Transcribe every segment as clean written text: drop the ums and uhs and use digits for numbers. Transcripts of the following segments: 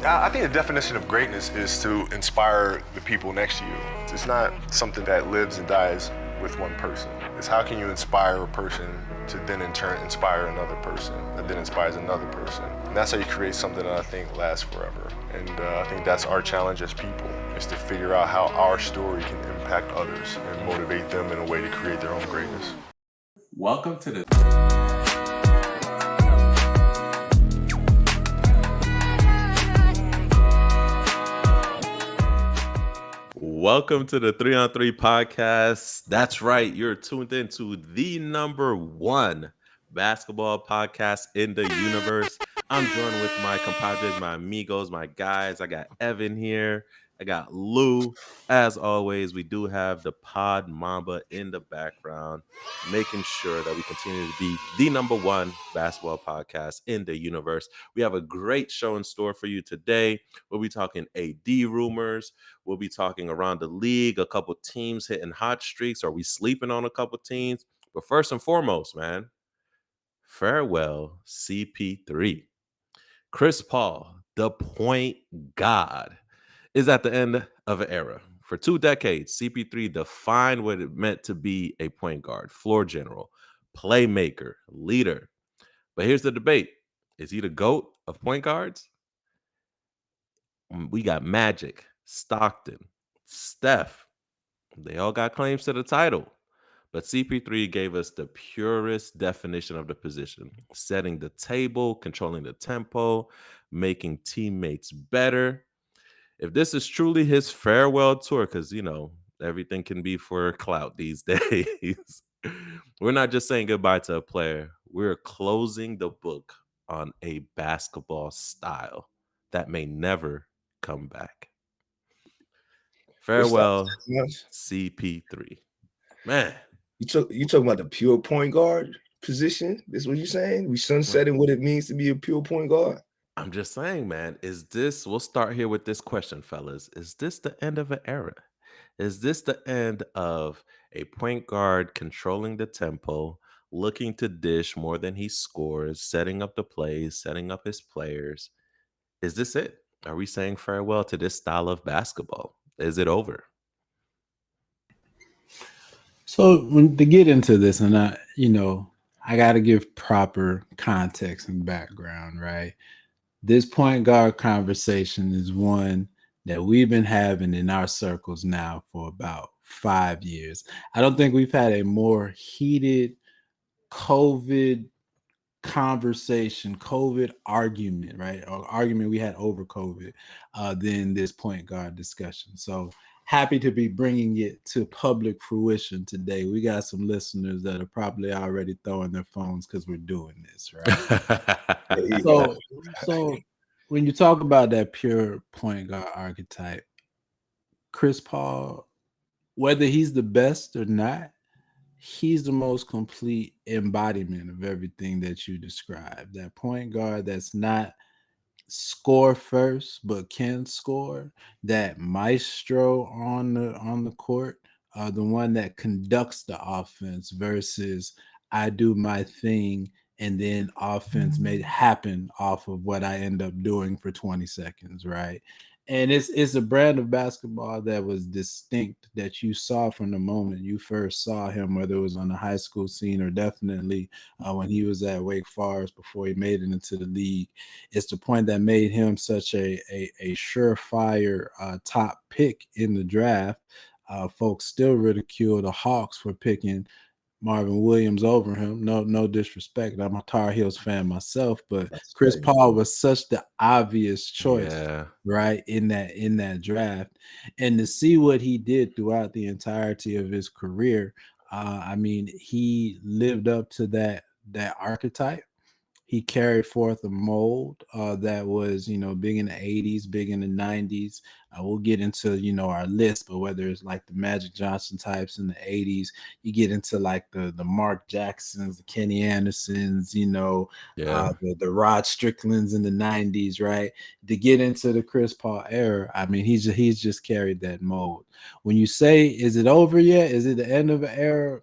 I think the definition of greatness is to inspire the people next to you. It's not something that lives and dies with one person. It's how can you inspire a person to then in turn inspire another person that then inspires another person. And that's how you create something that I think lasts forever. And I think that's our challenge as people, is to figure out how our story can impact others and motivate them in a way to create their own greatness. Welcome to the Welcome to the 3-on-3 podcast. That's right. You're tuned into the number one basketball podcast in the universe. I'm joined with my compadres, my amigos, my guys. I got Evan here. I got Lou. As always, we do have the Pod Mamba in the background, making sure that we continue to be the number one basketball podcast in the universe. We have a great show in store for you today. We'll be talking AD rumors. We'll be talking around the league, a couple teams hitting hot streaks. Are we sleeping on a couple teams? But first and foremost, man, farewell CP3. Chris Paul, the point god, is at the end of an era. For 2 decades, CP3 defined what it meant to be a point guard, floor general, playmaker, leader. But here's the debate. Is he the GOAT of point guards? We got Magic, Stockton, Steph. They all got claims to the title. But CP3 gave us the purest definition of the position, setting the table, controlling the tempo, making teammates better. If this is truly his farewell tour, because, everything can be for clout these days, we're not just saying goodbye to a player. We're closing the book on a basketball style that may never come back. What's that? Farewell, CP3. Man. You talking about the pure point guard position? This what you saying? We sunsetting what it means to be a pure point guard? I'm just saying, man, we'll start here with this question, fellas. Is this the end of an era? Is this the end of a point guard controlling the tempo, looking to dish more than he scores, setting up the plays, setting up his players? Is this it? Are we saying farewell to this style of basketball? Is it over? So to get into this, and I got to give proper context and background, right? This point guard conversation is one that we've been having in our circles now for about 5 years. I don't think we've had a more heated COVID conversation, COVID argument, right? Or argument we had over COVID than this point guard discussion. So happy to be bringing it to public fruition today. We got some listeners that are probably already throwing their phones because we're doing this, right? so when you talk about that pure point guard archetype, Chris Paul, whether he's the best or not, he's the most complete embodiment of everything that you described. That point guard that's not score first but can score, that maestro on the court, the one that conducts the offense versus I do my thing and then offense may happen off of what I end up doing for 20 seconds, right? And it's a brand of basketball that was distinct, that you saw from the moment you first saw him, whether it was on the high school scene or definitely when he was at Wake Forest before he made it into the league. It's the point that made him such a surefire top pick in the draft. Folks still ridicule the Hawks for picking Marvin Williams over him. No disrespect. I'm a Tar Heels fan myself, but Chris Paul was such the obvious choice, right, in that draft. And to see what he did throughout the entirety of his career, he lived up to that archetype. He carried forth a mold that was, big in the 80s, big in the 90s. We'll get into, our list, but whether it's like the Magic Johnson types in the 80s, you get into like the Mark Jacksons, the Kenny Andersons, the Rod Stricklands in the 90s, right? To get into the Chris Paul era, he's just carried that mold. When you say, is it over yet? Is it the end of an era?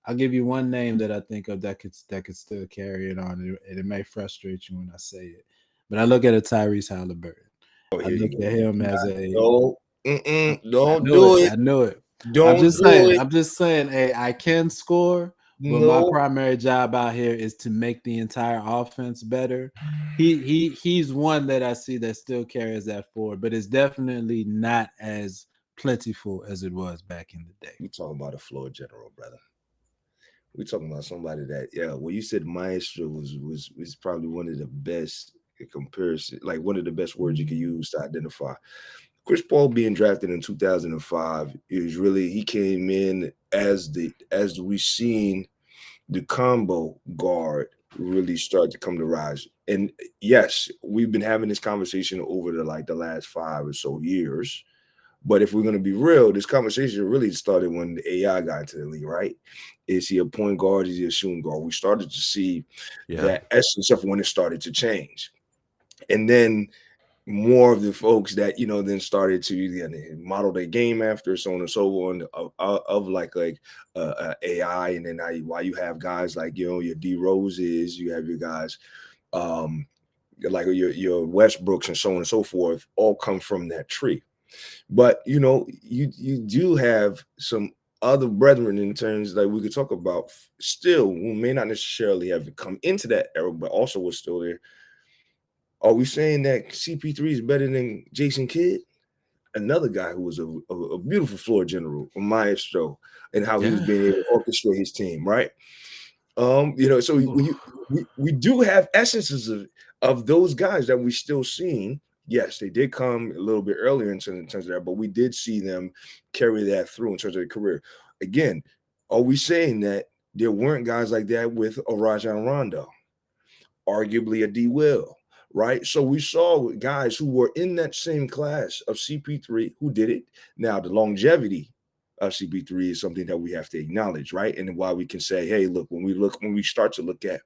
I'll give you one name that I think of that could still carry it on, and it may frustrate you when I say it. But I look at a Tyrese Halliburton, Oh, I here you look go. at him as a. No, I don't know do it. it. I know it. Don't do it. I'm just saying, hey, I can score, but my No. primary job out here is to make the entire offense better. He's one that I see that still carries that forward, but it's definitely not as plentiful as it was back in the day. We talking about a floor general, brother. We talking about somebody that, yeah. Well, you said maestro was probably one of the best in comparison, like one of the best words you could use to identify Chris Paul being drafted in 2005 is really he came in as we seen the combo guard really start to come to rise. And yes, we've been having this conversation over the last 5 or so years. But if we're going to be real, this conversation really started when the AI got into the league, right? Is he a point guard? Is he a shooting guard? We started to see Yeah. that essence of when it started to change. And then more of the folks that then started to model their game after so on and so on of AI, and then why you have guys like your D Roses, you have your guys like your Westbrooks and so on and so forth, all come from that tree. But you do have some other brethren in terms that we could talk about still who may not necessarily have come into that era, but also was still there. Are we saying that CP3 is better than Jason Kidd? Another guy who was a beautiful floor general, a maestro, and how he was Yeah. being able to orchestrate his team, right? So Ooh. we do have essences of those guys that we still seeing. Yes, they did come a little bit earlier in terms of that, but we did see them carry that through in terms of their career. Again, are we saying that there weren't guys like that with a Rajon Rondo? Arguably a D Will, right? So we saw guys who were in that same class of CP3 who did it. Now, the longevity of CP3 is something that we have to acknowledge, right? And why we can say, hey, look, when we start to look at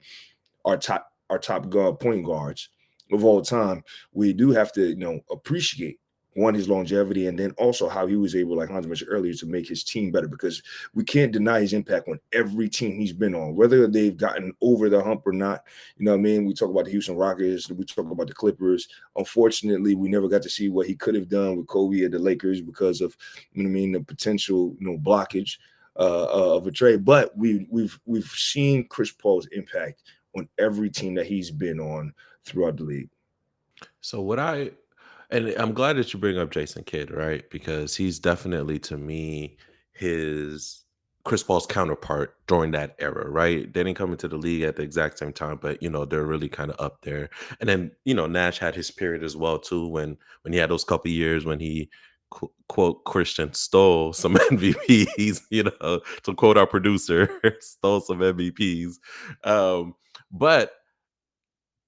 our top guard point guards of all time, we do have to appreciate one, his longevity, and then also how he was able, like Hans mentioned earlier, to make his team better, because we can't deny his impact on every team he's been on, whether they've gotten over the hump or not. You know what I mean? We talk about the Houston Rockets, we talk about the Clippers. Unfortunately, we never got to see what he could have done with Kobe at the Lakers because of, the potential, blockage of a trade. But we've seen Chris Paul's impact on every team that he's been on throughout the league. So and I'm glad that you bring up Jason Kidd, right? Because he's definitely, to me, his Chris Paul's counterpart during that era, right? They didn't come into the league at the exact same time, but they're really kind of up there. And then Nash had his period as well too, when he had those couple years when he quote Christian stole some MVPs, to quote our producer, stole some MVPs. But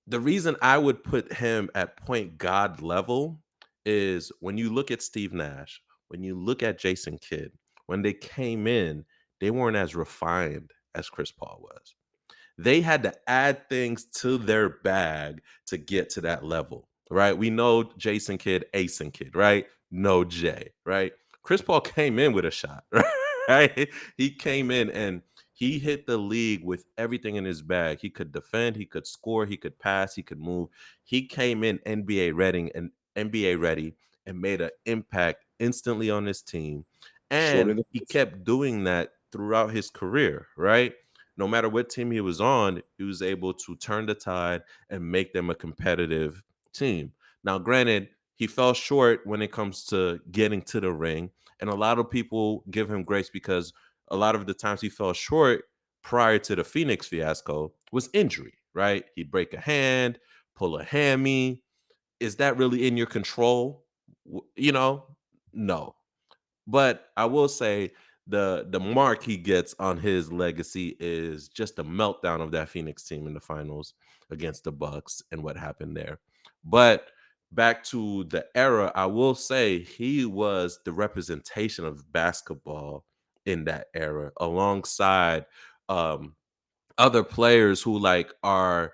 the reason I would put him at point guard level is when you look at Steve Nash, when you look at Jason Kidd, when they came in, they weren't as refined as Chris Paul was. They had to add things to their bag to get to that level, right? We know Jason Kidd, Asen Kidd, right? No J, right? Chris Paul came in with a shot, right? He came in and he hit the league with everything in his bag. He could defend, he could score, he could pass, he could move. He came in NBA ready and made an impact instantly on his team. So And did he kept doing that throughout his career, right? No matter what team he was on, he was able to turn the tide and make them a competitive team. Now, granted, he fell short when it comes to getting to the ring, and a lot of people give him grace because a lot of the times he fell short prior to the Phoenix fiasco was injury, right? He'd break a hand, pull a hammy. Is that really in your control? No. But I will say the mark he gets on his legacy is just the meltdown of that Phoenix team in the finals against the Bucks and what happened there. But back to the era, I will say he was the representation of basketball in that era, alongside um, other players who are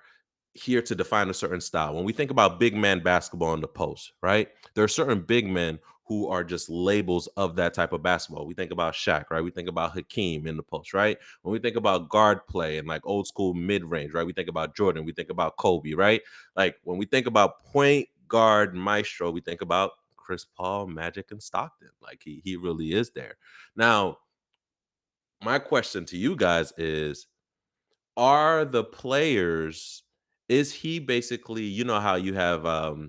here to define a certain style. When we think about big man basketball in the post, right? There are certain big men who are just labels of that type of basketball. We think about Shaq, right? We think about Hakeem in the post, right? When we think about guard play and like old school mid range, right? We think about Jordan, we think about Kobe, right? Like when we think about point guard maestro, we think about Chris Paul, Magic, and Stockton. Like he really is there. Now, my question to you guys is, are the players, is he basically, you know how you have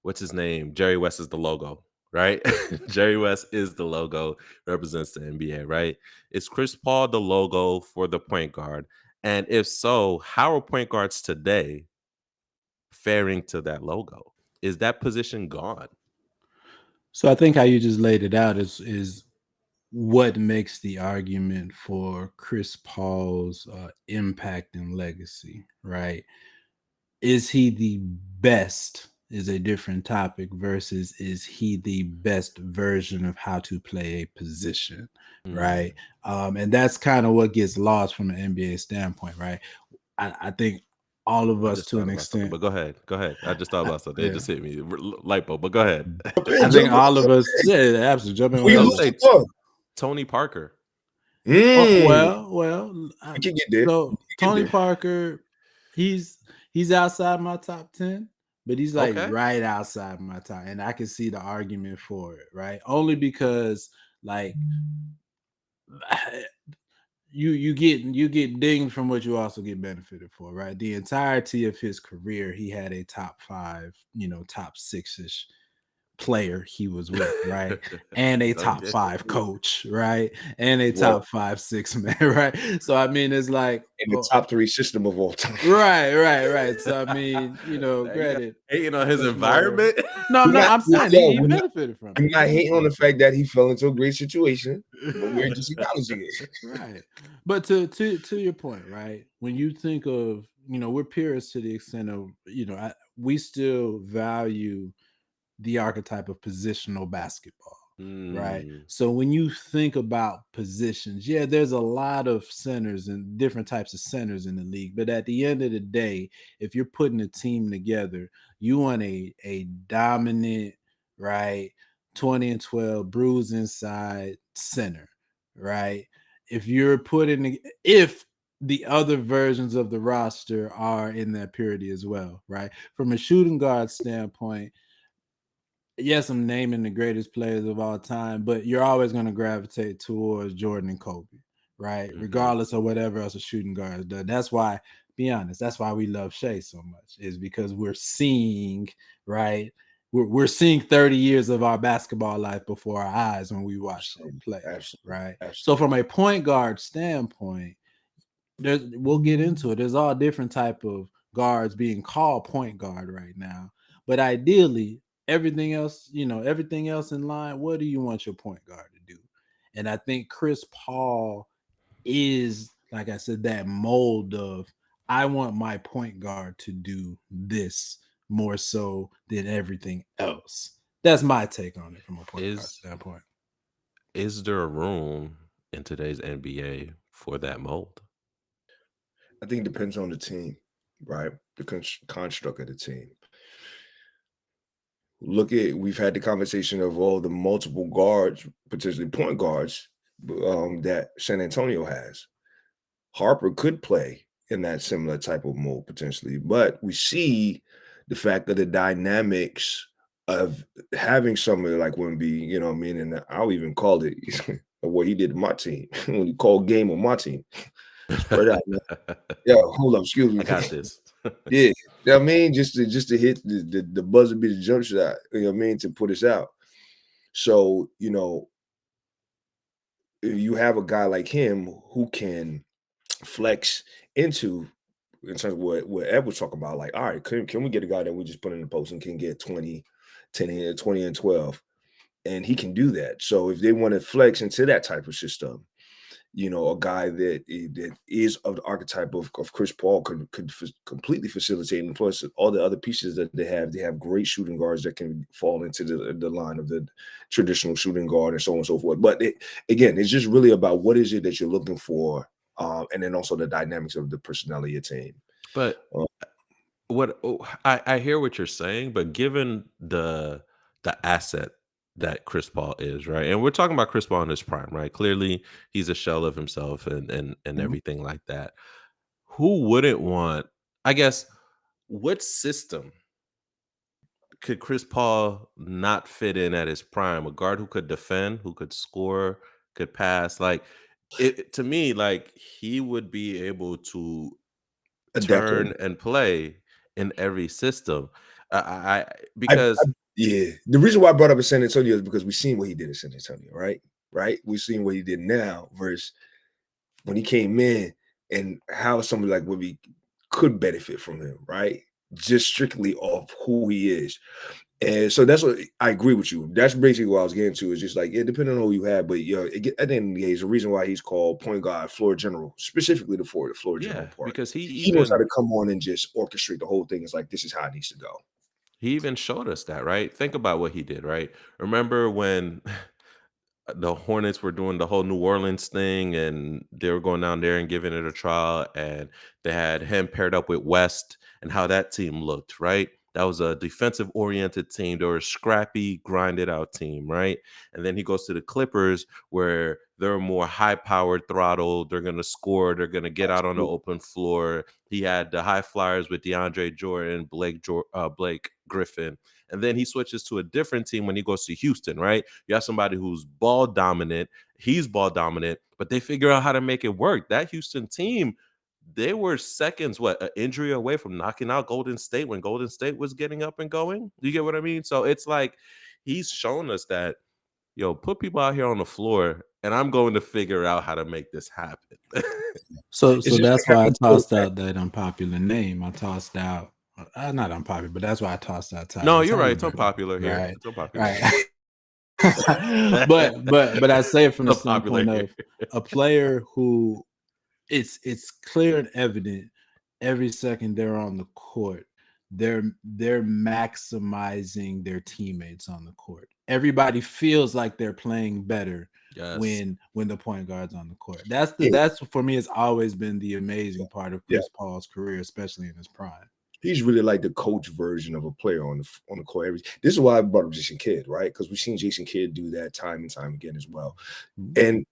what's his name? Jerry West is the logo, right? Jerry West is the logo, represents the NBA, right? Is Chris Paul the logo for the point guard? And if so, how are point guards today faring to that logo? Is that position gone? So I think how you just laid it out is what makes the argument for Chris Paul's impact and legacy, right? Is he the best is a different topic versus is he the best version of how to play a position, right? And that's kind of what gets lost from an NBA standpoint, right? I think all of I us just to thought an about something, extent, but go ahead. Go ahead. I just thought about something. It yeah. just hit me. Light bulb, but go ahead. I think all of us, yeah, absolutely. Jump in We whenever. Let's lose say the Tony Parker. Well, We can get there. so We can Tony get there. Parker, he's outside my top 10, but he's like Okay. right outside my top, and I can see the argument for it, right? Only because like you get dinged from what you also get benefited for, right? The entirety of his career, he had a top 5, top 6-ish player he was with, right? And a top Okay. 5 coach, right? And a Well, top 5, 6 man, right? So I mean, it's like, in the top 3 system of all time. right. So I mean, Now, you granted, hating on his much more- environment. No, We're not- I'm saying yo, he we're not- benefited from I'm it. not hating on the fact that he fell into a great situation, but we're just acknowledging it. Right. But to your point, right? When you think of, we're purists to the extent of, we still value the archetype of positional basketball, right? So when you think about positions, yeah, there's a lot of centers and different types of centers in the league, but at the end of the day, if you're putting a team together, you want a dominant, right, 20 and 12 bruise inside center, right? If the other versions of the roster are in that purity as well, right? From a shooting guard standpoint, yes, I'm naming the greatest players of all time, but you're always going to gravitate towards Jordan and Kobe, right? Regardless of whatever else a shooting guard has done. That's why, be honest, that's why we love Shea so much, is because we're seeing, right? We're seeing 30 years of our basketball life before our eyes when we watch them play, right? So from a point guard standpoint, we'll get into it. There's all different type of guards being called point guard right now, but ideally, everything else in line, what do you want your point guard to do? And I think Chris Paul is, like I said, that mold of, I want my point guard to do this more so than everything else. That's my take on it from a point guard standpoint. Is there a room in today's NBA for that mold? I think it depends on the team, right? The construct of the team. We've had the conversation of all the multiple guards, potentially point guards, that San Antonio has. Harper could play in that similar type of mold potentially, but we see the fact that the dynamics of having somebody like Wemby, you know what I mean? And I'll even call it what he did to my team when he called game on my team. Spread out, man. Yeah, hold up, excuse me. I got this. Yeah, you know what I mean, just to hit the buzzer beater jump shot, you know what I mean, to put us out. So, you have a guy like him who can flex into, in terms of what Ed was talking about, like, all right, can we get a guy that we just put in the post and can get 20, 10 and 20 and 12, and he can do that. So if they want to flex into that type of system, a guy that is of the archetype of Chris Paul could completely facilitate, and plus all the other pieces that they have great shooting guards that can fall into the line of the traditional shooting guard and so on and so forth. But again, it's just really about what is it that you're looking for, and then also the dynamics of the personality of your team. But I hear what you're saying, but given the asset that Chris Paul is, right? And we're talking about Chris Paul in his prime, right? Clearly, he's a shell of himself and everything like that. Who wouldn't want, I guess, what system could Chris Paul not fit in at his prime? A guard who could defend, who could score, could pass. Like to me, like he would be able to Adapt to turn and play in every system. I I because yeah. The reason why I brought up in San Antonio is because we've seen what he did in San Antonio, right? Right? We've seen what he did now versus when he came in and how somebody like Wibby could benefit from him, right? Just strictly off who he is. And so that's what I agree with you. That's basically what I was getting to. Is just like, yeah, depending on who you have, but at the end of the day, it's the reason why he's called point guard, floor general, specifically the floor general yeah, part. because He knows how to come on and just orchestrate the whole thing. It's like, this is how it needs to go. he even showed us that, right? Think about what he did, right? Remember when the Hornets were doing the whole New Orleans thing and they were going down there and giving it a trial, and they had him paired up with West and how that team looked, right? That was a defensive oriented team. They were a scrappy, grinded out team, right? And then he goes to the Clippers where they're more high powered throttle. They're going to score. They're going to get out on the open floor. He had the high flyers with DeAndre Jordan, Blake Griffin. And then he switches to a different team when he goes to Houston, right? You have somebody who's ball dominant. He's ball dominant, but they figure out how to make it work. That Houston team, they were seconds, an injury away from knocking out Golden State when Golden State was getting up and going. You get what I mean? So it's like he's shown us that, put people out here on the floor, and I'm going to figure out how to make this happen. So just that's like why I having tossed quarterback. out that unpopular name. I tossed out, not unpopular, but that's why I tossed out Ty No, you're right. It's Haliburton, unpopular here. right? It's unpopular. Right. but I say it from the It's unpopular standpoint here. of a player who it's clear and evident every second they're on the court, they're maximizing their teammates on the court. Everybody feels like they're playing better Yes. when the point guard's on the court. That's Yeah. for me, it's always been the amazing part of Yeah. Chris Paul's career, especially in his prime. He's really like the coach version of a player on the court. This is why I brought up Jason Kidd, right? Because we've seen Jason Kidd do that time and time again as well. And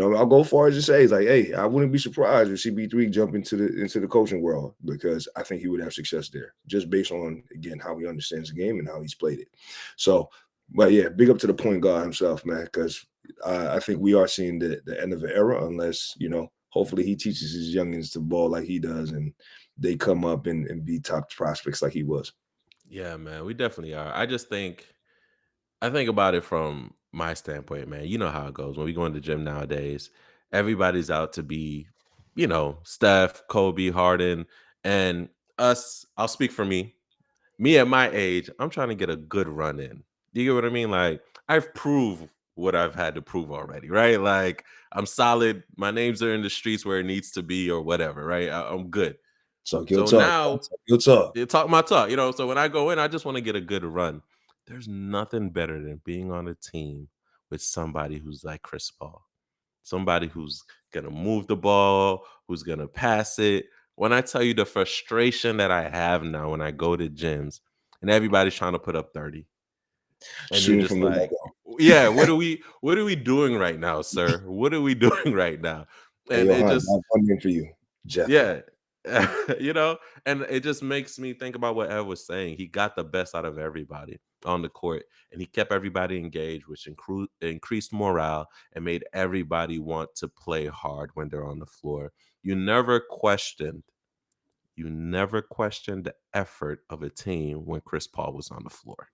I'll go far as to say, it's like, hey, I wouldn't be surprised if CP3 jump into the coaching world, because I think he would have success there, just based on, again, how he understands the game and how he's played it. So, but yeah, big up to the point guard himself, man, because I think we are seeing the end of an era, unless, hopefully he teaches his youngins to ball like he does and they come up and be top prospects like he was. Yeah, man, we definitely are. I think about it from my standpoint, man. You know how it goes when we go in the gym nowadays. Everybody's out to be, Steph, Kobe, Harden, and us. I'll speak for me. Me at my age, I'm trying to get a good run in. Do you get what I mean? Like, I've proved what I've had to prove already, right? Like, I'm solid. My names are in the streets where it needs to be, or whatever, right? I'm good. So So now, good talk. you talk my talk, so when I go in, I just want to get a good run. There's nothing better than being on a team with somebody who's like Chris Paul, somebody who's gonna move the ball, who's gonna pass it. When I tell you the frustration that I have now when I go to gyms and everybody's trying to put up 30, and you're Shooting just from the like, logo. yeah, what are we doing right now, sir? What are we doing right now? Hey, And yo, it Hunt, I just have one name for you, Jeff. yeah. And it just makes me think about what Ev was saying. He got the best out of everybody on the court, and he kept everybody engaged, which increased morale and made everybody want to play hard when they're on the floor. You never questioned the effort of a team when Chris Paul was on the floor.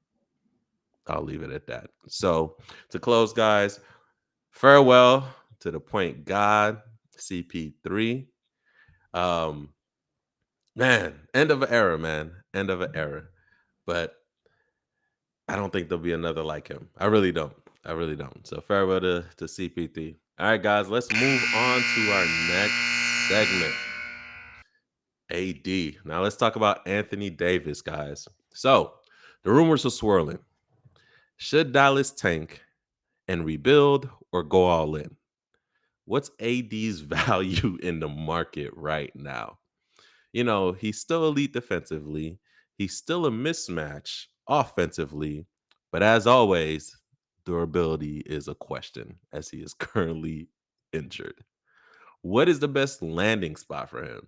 I'll leave it at that. So to close, guys, farewell to the point god, CP3. Man, end of an era, man. End of an era. But I don't think there'll be another like him. I really don't. I really don't. So farewell to CP3. All right, guys, let's move on to our next segment. AD. Now let's talk about Anthony Davis, guys. So the rumors are swirling. Should Dallas tank and rebuild, or go all in? What's AD's value in the market right now? He's still elite defensively. He's still a mismatch offensively. But as always, durability is a question, as he is currently injured. What is the best landing spot for him?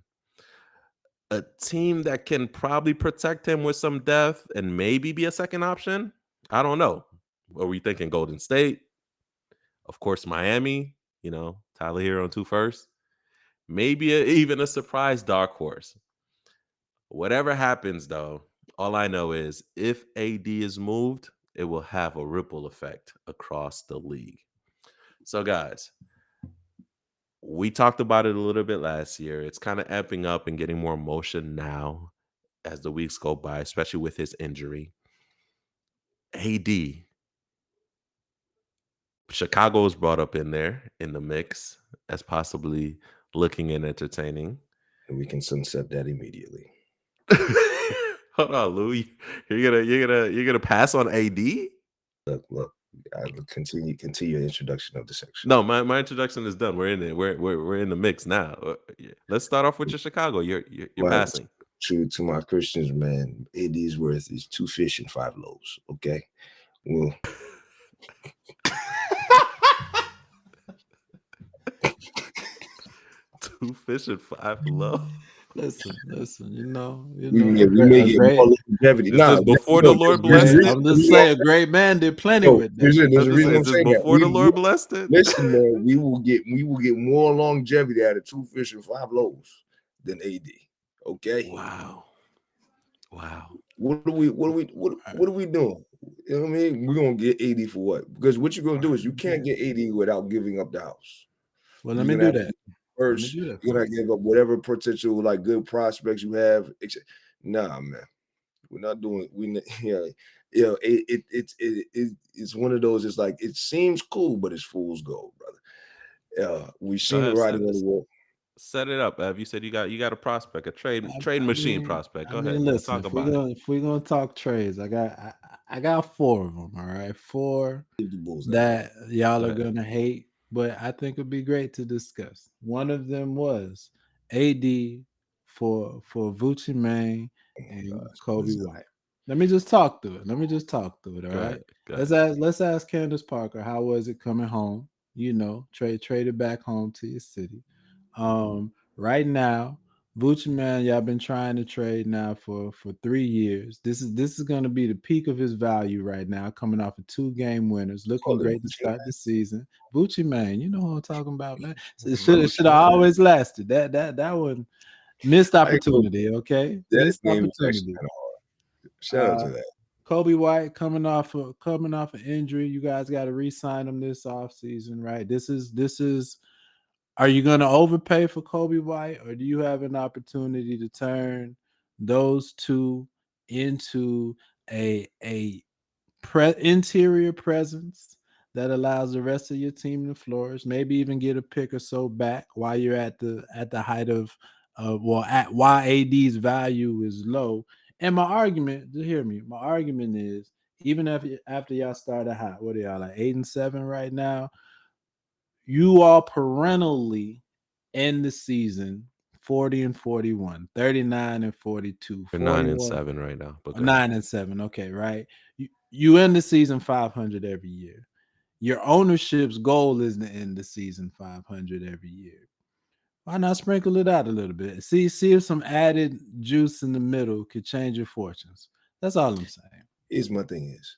a team that can probably protect him with some depth and maybe be a second option? I don't know. Are we thinking Golden State? Of course, Miami. Tyler Hero on 2 first. Maybe even a surprise dark horse. Whatever happens, though, all I know is if AD is moved, it will have a ripple effect across the league. So, guys, we talked about it a little bit last year. It's kind of amping up and getting more motion now as the weeks go by, especially with his injury. AD, Chicago was brought up in there in the mix as possibly looking and entertaining. And we can sunset that immediately. Hold on, Lou. You're gonna pass on AD? Look. I will continue your introduction of the section. No, my introduction is done. We're in it. We're in the mix now. Let's start off with your Chicago. You're passing. To my Christians, man, AD's worth is 2 fish and 5 loaves. Okay, well. 2 fish and 5 loaves. Listen. We may get more longevity. Is this before the Lord blessed it? I'm just saying, a great man did plenty with that. There's a reason I'm saying that. Before the Lord blessed it? Listen, man, we will get more longevity out of 2 fish and 5 loaves than AD. Okay. Wow. What are we doing? You know what I mean? We're gonna get AD for what? Because what you're gonna do is you can't get AD without giving up the house. Well, let me do that. First, you're gonna give up whatever potential like good prospects you have. Nah, man, we're not doing. It's one of those. It's like it seems cool, but it's fool's gold, brother. We've seen the writing on the wall. Set it up, Ev. You said you got a prospect, a trade machine prospect. Go ahead. Listen, if we're gonna talk trades, I got 4 of them. All right, 4 that y'all are gonna hate, but I think it'd be great to discuss. One of them was AD for Vucci Main and Kobe White. Let me just talk through it. All right. Let's ask Candace Parker, how was it coming home? Traded back home to your city. Right now, Vucci Man, y'all been trying to trade now for 3 years. This is going to be the peak of his value right now, coming off of 2 game winners, looking great to start the season. Vucci Man, you know who I'm talking about, man. It should have always lasted. That one missed opportunity. Okay, missed opportunity. Shout out to that. Kobe White coming off an injury. You guys got to re-sign him this offseason, right? This is. Are you going to overpay for Kobe White, or do you have an opportunity to turn those 2 into a interior presence that allows the rest of your team to flourish? Maybe even get a pick or so back while you're at the height of why AD's value is low. And my argument, to hear me, my argument is even after y'all start at high, what are y'all like 8-7 right now? You all perennially end the season 40-41, 39-42. 9-7 right now. But 9-7. Okay, right. You end the season 500 every year. Your ownership's goal is to end the season 500 every year. Why not sprinkle it out a little bit? See if some added juice in the middle could change your fortunes. That's all I'm saying. Here's my thing is,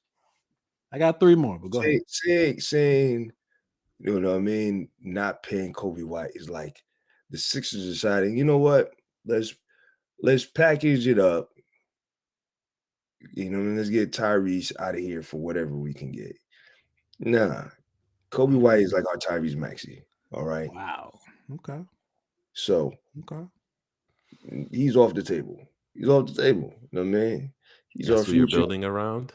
I got 3 more, but go ahead. Saying, you know what I mean, not paying Kobe White is like the Sixers deciding, you know what, let's package it up. Let's get Tyrese out of here for whatever we can get. Nah, Kobe White is like our Tyrese Maxey. All right. Wow. Okay. So he's off the table. You know what I mean? He's our future. You're building around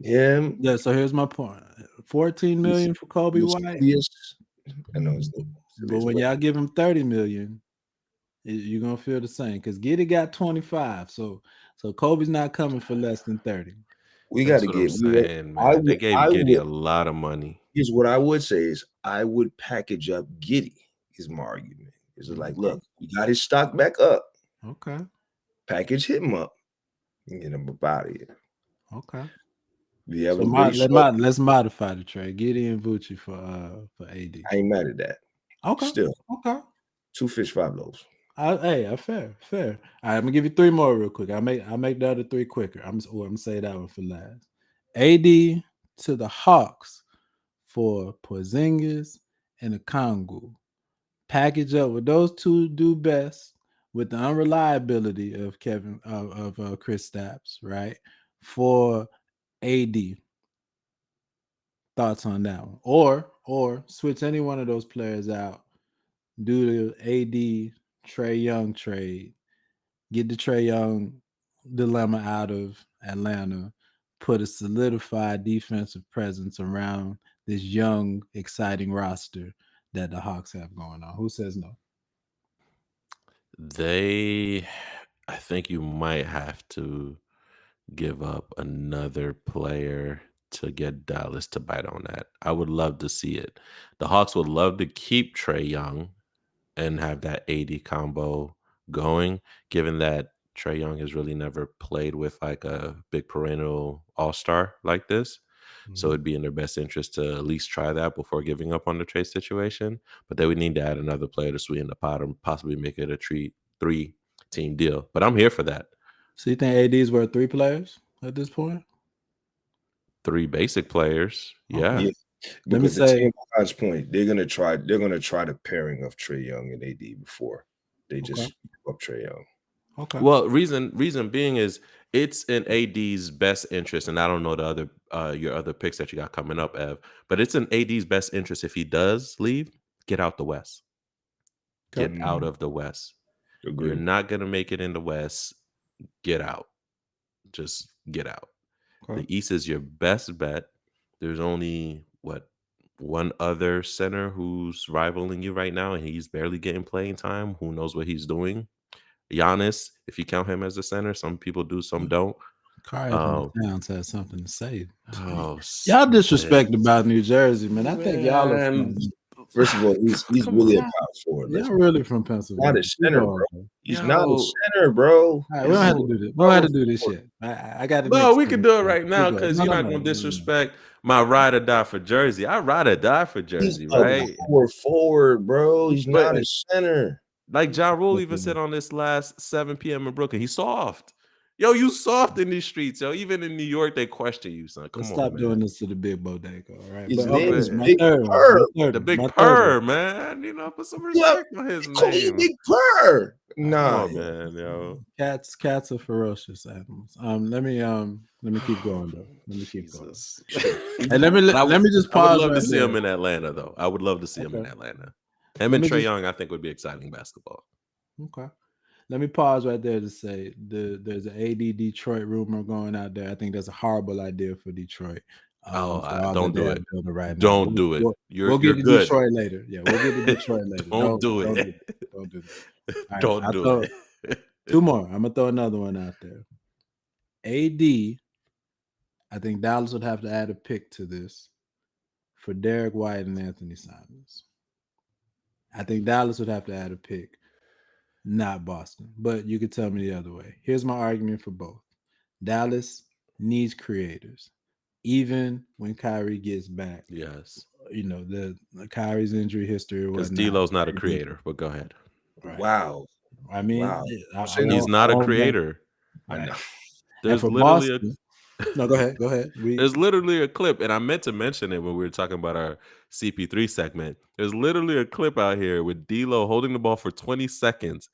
him. Yeah. So here's my point: $14 million for Kobe White. Yes, I know. But when y'all give him $30 million, you're gonna feel the same because Giddey got 25. So Kobe's not coming for less than 30. We got to get. They gave Giddey a lot of money. Here's what I would say is I would package up Giddey. Is my argument. Is like, look, we got his stock back up. Okay. Package him up and get him up out of here. Okay. We have let's modify the trade. Giddey and Vucci for AD. I ain't mad at that. Okay. Still. Okay. 2 fish, 5 loaves. Fair. All right, I'm gonna give you three more real quick. I'll make the other three quicker. I'm gonna say that one for last. AD to the Hawks for Porzingis and the Kongu. Package up what those two do best with the unreliability of Chris Stapps, right? For AD. Thoughts on that one, or switch any one of those players out. Do the AD Trey Young trade. Get the Trey Young dilemma out of Atlanta. Put a solidified defensive presence around this young, exciting roster that the Hawks have going on. Who says no? I think you might have to give up another player to get Dallas to bite on that. I would love to see it. The Hawks would love to keep Trey Young and have that AD combo going, given that Trey Young has really never played with like a big perennial all-star like this. So it'd be in their best interest to at least try that before giving up on the trade situation. But they would need to add another player to sweeten the pot and possibly make it a three-team deal. But I'm here for that. So you think AD is worth three players at this point? Three basic players. Yeah. Yeah, Let me because the say, team, God's point, they're gonna try the pairing of Trey Young and AD before they Okay. just give up Trey Young. Okay. Well, reason being is it's in AD's best interest, and I don't know the other your other picks that you got coming up, Ev, but it's in AD's best interest if he does leave, get out the West. Get Okay. out of the West. You're Agree. not gonna make it in the West. Get out. Just get out. Okay. The East is your best bet. There's only one other center who's rivaling you right now, and he's barely getting playing time. Who knows what he's doing? Giannis, if you count him as a center, some people do, some don't. Carl Um, Towns has something to say. oh, Y'all man. disrespect about New Jersey, man. I think y'all are Man, from. First of all, he's come really a on. power forward. Y'all really from Pennsylvania. Not a Keep center, going, bro. bro. He's not a Yo, center, bro. All right, we don't have to do this. We don't have to do this shit. I got the no, next we two. can do it right now Keep going. because No, you're no, not no, gonna no, no. disrespect my ride or die for Jersey. I ride or die for He's Jersey, a right? power forward, bro. He's But not a center. like John Rule even said on this last 7 p.m. in Brooklyn, he's soft. Yo, you soft in these streets, yo. Even in New York, they question you, son. Let's Come stop on, doing man. this to the big bodega, all right? His But Yo, name okay, is man. my Big third one. Purr. The big My third purr, one. man. You know, put some Yeah, respect on his call him name. Big Purr. Come Nah, on, man, yo. Cats are ferocious animals. Let me keep going though. Let me keep going. Jesus. And let me just I would pause love right to see there. him in Atlanta, though. I would love to see him in Okay. Atlanta. Him Let and me Trey just Young, I think, would be exciting basketball. okay. Let me pause right there to say there's an AD Detroit rumor going out there. I think that's a horrible idea for Detroit. Oh, For all don't that they do have it. building right now. Don't do it. We'll You're get to good. Detroit later. Yeah, we'll get to Detroit later. Don't do Don't do it. that. Don't do that. All right, Don't I'll do throw it. two more. I'm gonna throw another one out there. AD, I think Dallas would have to add a pick to this for Derek White and Anthony Simons. I think Dallas would have to add a pick, not Boston. But you could tell me the other way. Here's my argument for both. Dallas needs creators. Even when Kyrie gets back, Yes. you know, the Kyrie's injury history or Because whatnot. D'Lo's not a creator, but go ahead. Right. wow. I mean, Wow. I He's won't, not I a won't blame- creator. I know. Right. And There's for literally Boston, no, go ahead. There's literally a clip, and I meant to mention it when we were talking about our CP3 segment. There's literally a clip out here with D'Lo holding the ball for 20 seconds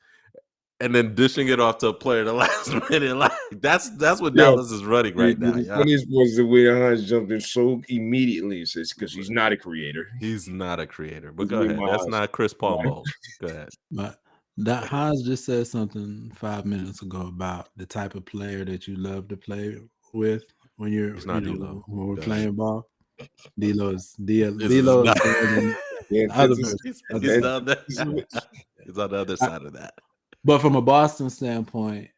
and then dishing it off to a player the last minute. Like that's what Yo, Dallas is running right now. The Yeah, funniest was the way Hans jumped in so immediately. It says because he's not a creator. he's not a creator. But It's go me, ahead. That's Miles. not Chris Paul mode. Go ahead. But that Hans just said something 5 minutes ago about the type of player that you love to play with when you're, He's not D'Lo. when we're Go playing ball. D'Lo's This is D'Lo's not- Yeah, other this person. is- Okay. he's on the other side of that. But from a Boston standpoint,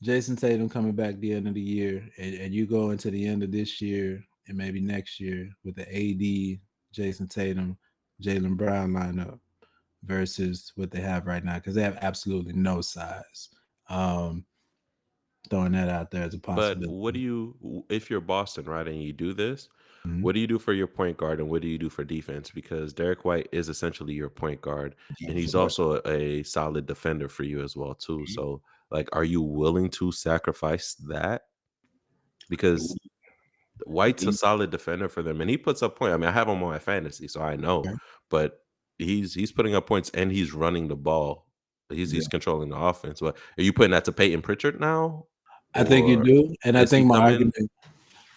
Jason Tatum coming back the end of the year, and you go into the end of this year and maybe next year with the AD, Jason Tatum, Jaylen Brown lineup versus what they have right now, because they have absolutely no size. Throwing that out there as a But possibility. what do you, if you're Boston, right, and you do this, What do you do for your point guard and what do you do for defense? Because Derek White is essentially your point guard, and he's also a solid defender for you as well too. So, like, are you willing to sacrifice that? Because White's a solid defender for them, and he puts up points. I mean, I have him on my fantasy, so I know, Okay. but he's putting up points and he's running the ball. He's Yeah. controlling the offense. But are you putting that to Peyton Pritchard now? I think you Or do, and I is he think my coming? argument.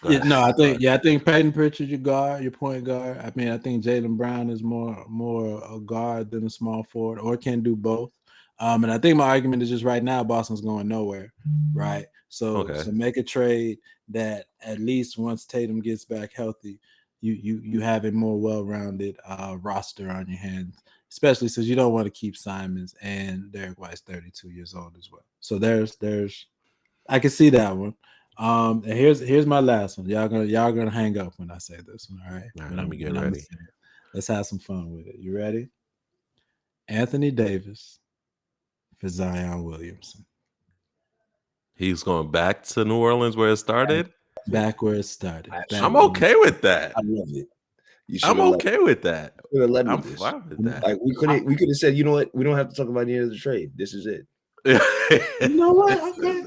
Go ahead. No, I Go think ahead. I think Peyton Pritchard, your guard, your point guard. I mean, I think Jaylen Brown is more a guard than a small forward, or can do both. And I think my argument is just right now, Boston's going nowhere, right? So Okay. make a trade that at least once Tatum gets back healthy, you have a more well-rounded roster on your hands, especially since you don't want to keep Simons, and Derek White's 32 years old as well. So there's I can see that one. And here's my last one. Y'all gonna hang up when I say this one, all right? All right, But let me get ready. Let's have some fun with it. You ready? Anthony Davis for Zion Williamson. He's going back to New Orleans where it started. Back where it started. I'm okay with that. I love it. You I'm okay with that. Let me I'm this. fine with that. Like we could have said, you know what? We don't have to talk about the end of the trade. This is it. You know what?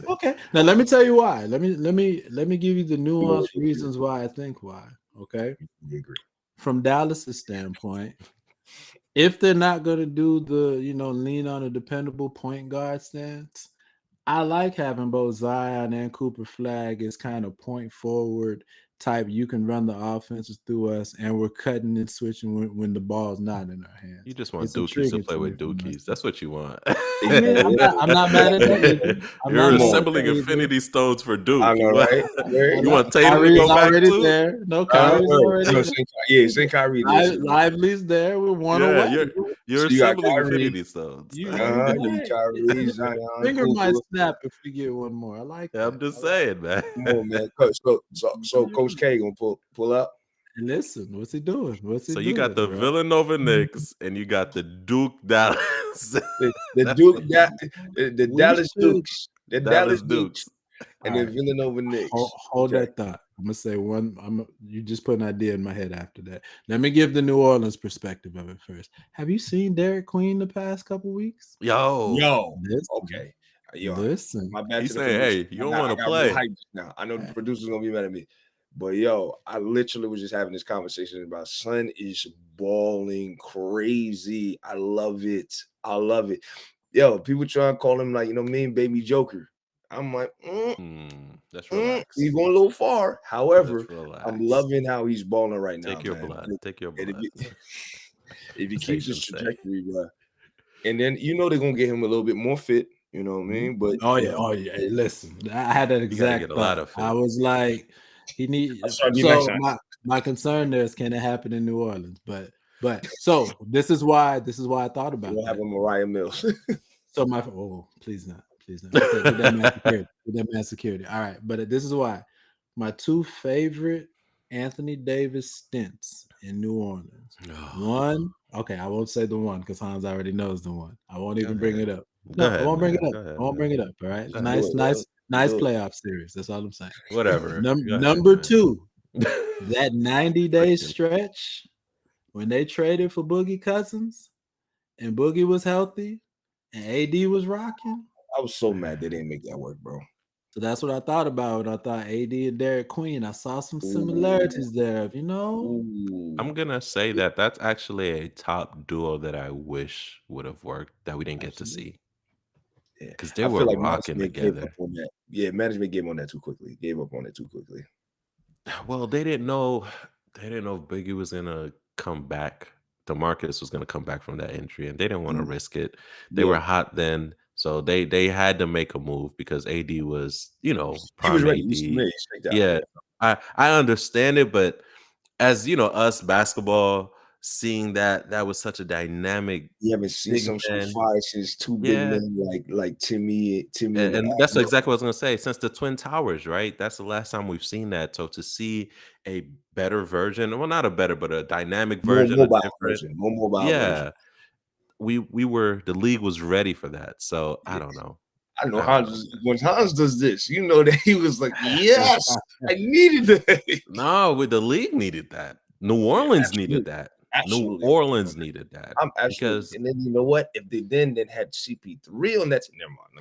Okay. Now let me tell you why. Let me give you the nuanced reasons why I think why. Okay. We agree. From Dallas's standpoint, if they're not going to do the lean on a dependable point guard stance, I like having both Zion and Cooper Flag as kind of point forward type. You can run the offenses through us, and we're cutting and switching when the ball's not in our hands. You just want Dookies to play with Dookies. That's what you want. I'm not mad at that. You're assembling Infinity Stones for Duke. I know, right? You want Tatum to go back already too? there. No, Kyrie's already there. Send Kyrie. Lively's there. We're one away. You're So you got assembling Kyrie. Infinity Stones. Kyrie, Zion, Finger Cooper. might snap if we get one more. I like that. I'm just saying, man. Come on, man. So Coach K gonna pull up. Listen, what's he doing? So you got the Villanova Knicks and you got the Duke Dallas. the Dallas Dukes. The Dallas Dukes. And then Villanova Knicks. Hold that thought. I'm gonna say one. You just put an idea in my head after that. Let me give the New Orleans perspective of it first. Have you seen Derek Queen the past couple weeks? Yo. Listen. Okay. Yo, listen. My bad. He's saying, hey, you don't want to play. Now I know the producer's gonna be mad at me. But yo, I literally was just having this conversation about son is balling crazy. I love it. Yo, people try to call him like, mean baby Joker. I'm like, that's relaxed. He's going a little far. However, I'm loving how he's balling right now. Take your blood. If he keeps his trajectory, bro. And then they're gonna get him a little bit more fit. You know what I mean? But oh yeah. Hey, listen, I had that exact thought. I was like, he needs. So my concern there is, can it happen in New Orleans? But so this is why I thought about it. We'll have a Mariah Mills. So please not. With that man security. All right, but this is why my two favorite Anthony Davis stints in New Orleans. One, okay, I won't say the one because Hans already knows the one. I won't even bring it up. I won't bring it up. I won't bring it up. All right, nice playoff series. That's all I'm saying. Whatever. Number two, that 90-day stretch when they traded for Boogie Cousins and Boogie was healthy and AD was rocking. I was so mad they didn't make that work, bro. So that's what I thought about. I thought AD and Derek Queen. I saw some similarities there. I'm gonna say that's actually a top duo that I wish would have worked that we didn't get to see. Yeah, because they were rocking together. Management gave on that too quickly. Gave up on it too quickly. Well, they didn't know. They didn't know if Biggie was gonna come back. DeMarcus was gonna come back from that injury, and they didn't want to risk it. They were hot then. So they had to make a move because AD was, prime AD. Yeah, I understand it, but as us basketball seeing that was such a dynamic. You haven't seen some fire since two big men like Timmy, and that's exactly what I was gonna say. Since the Twin Towers, right? That's the last time we've seen that. So to see a better version, well, not a better, but a dynamic version, more mobile version. The league was ready for that. So I don't know. I know when Hans does this, you know that he was like, yes, I needed that. No, with the league needed that. New Orleans needed that. New Absolutely. Orleans needed that. I'm absolutely. Because And then you know what? If they then had CP3 on that, never mind.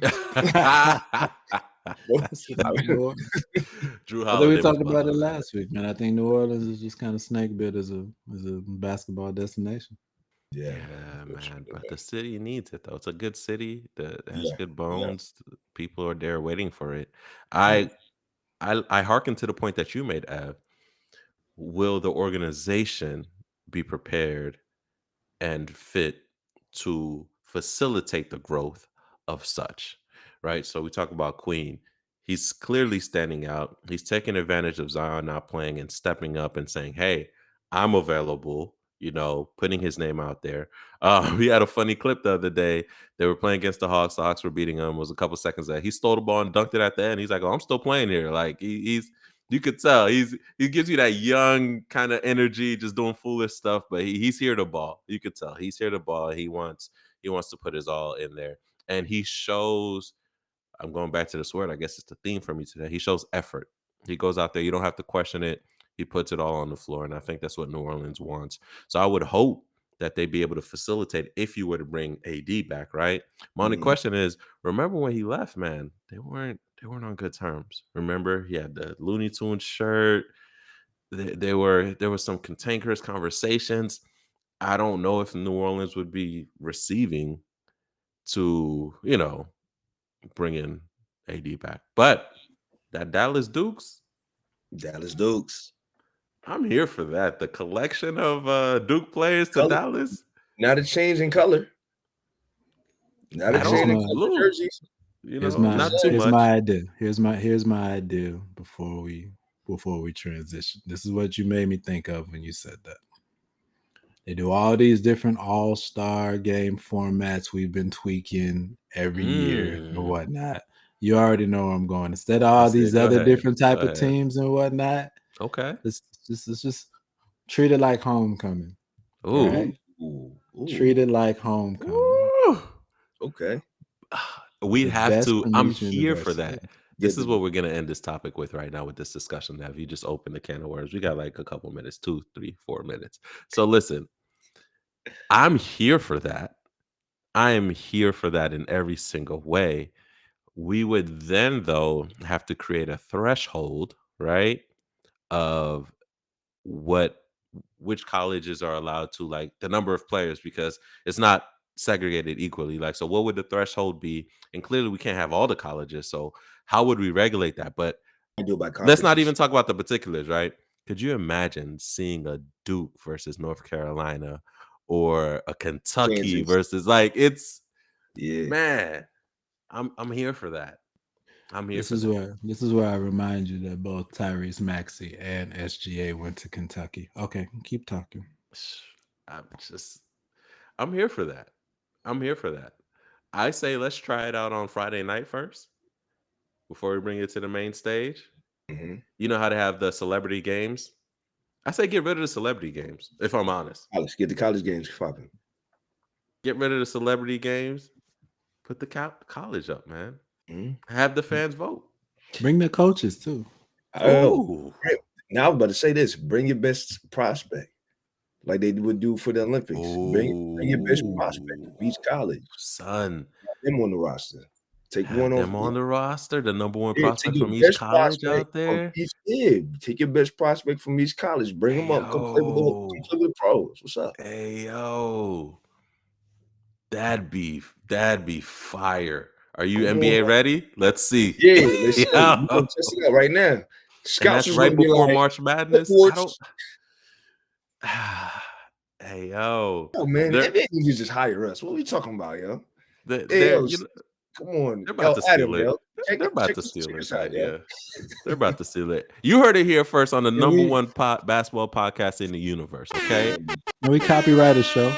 Drew I think Holiday we was talked about it balling. last week, man. I think New Orleans is just kind of snake bit as a basketball destination. Yeah, man. But the city needs it though. It's a good city that has good bones. People are there waiting for it. I hearken to the point that you made, Ev. Will the organization be prepared and fit to facilitate the growth of such, right? So we talk about Queen. He's clearly standing out. He's taking advantage of Zion not playing and stepping up and saying, "Hey, I'm available." Putting his name out there. We had a funny clip the other day. They were playing against the Hawks. The Hawks were beating them. It was a couple seconds there. He stole the ball and dunked it at the end. He's like, "Oh, I'm still playing here." Like he's you could tell he gives you that young kind of energy, just doing foolish stuff. But he's here to ball. You could tell he's here to ball. He wants to put his all in there, and he shows. I'm going back to this word. I guess it's the theme for me today. He shows effort. He goes out there. You don't have to question it. He puts it all on the floor, and I think that's what New Orleans wants. So I would hope that they'd be able to facilitate if you were to bring AD back, right? My only question is, remember when he left, man? They weren't on good terms. Remember, he had the Looney Tunes shirt. There were some cantankerous conversations. I don't know if New Orleans would be receiving to, bring in AD back. But that Dallas Dukes, I'm here for that. The collection of Duke players to Dallas. Not a change in color. Not a change in color jerseys. Not too much. Here's my idea before we transition. This is what you made me think of when you said that. They do all these different all-star game formats we've been tweaking every year and whatnot. You already know where I'm going. Instead of all these other different type of teams and whatnot, okay, let's just treat it like homecoming. Ooh. Right? Treat it like homecoming. Ooh. Okay. We'd have to. I'm here for that. This is what we're going to end this topic with right now with this discussion. Now, if you just open the can of worms, we got like a couple minutes, 2, 3, 4 minutes. So listen, I'm here for that. I am here for that in every single way. We would then, though, have to create a threshold, right, of which colleges are allowed to, like, the number of players, because it's not segregated equally. Like, so what would the threshold be? And clearly we can't have all the colleges. So how would we regulate that? But let's not even talk about the particulars, right? Could you imagine seeing a Duke versus North Carolina or a Kentucky versus, like, it's man, I'm here for that. This is where I remind you that both Tyrese Maxey and SGA went to Kentucky. Okay, keep talking. I'm here for that. I'm here for that. I say let's try it out on Friday night first before we bring it to the main stage. Mm-hmm. You know how to have the celebrity games? I say get rid of the celebrity games, if I'm honest. Let's get the college games popping. Get rid of the celebrity games. Put the college up, man. Mm-hmm. Have the fans vote. Bring the coaches too. Oh, now I'm about to say this: bring your best prospect, like they would do for the Olympics. Bring your best prospect from each college, son. Have them on the roster. Take Have one them on the roster. The number one prospect from each college out there. Take your best prospect from each college. Bring them up. Come play with the pros. What's up? Hey yo, that'd be fire. Are you NBA ready? Let's see. Yeah, let's see. Test it out right now. Scouts is right before March Madness. Hey yo, oh man, NBA need to just hire us. What are we talking about, yo? Come on, they're about to steal it. They're about to steal this idea. They're about to steal it. You heard it here first on the number one basketball podcast in the universe. Okay, we copyright a show.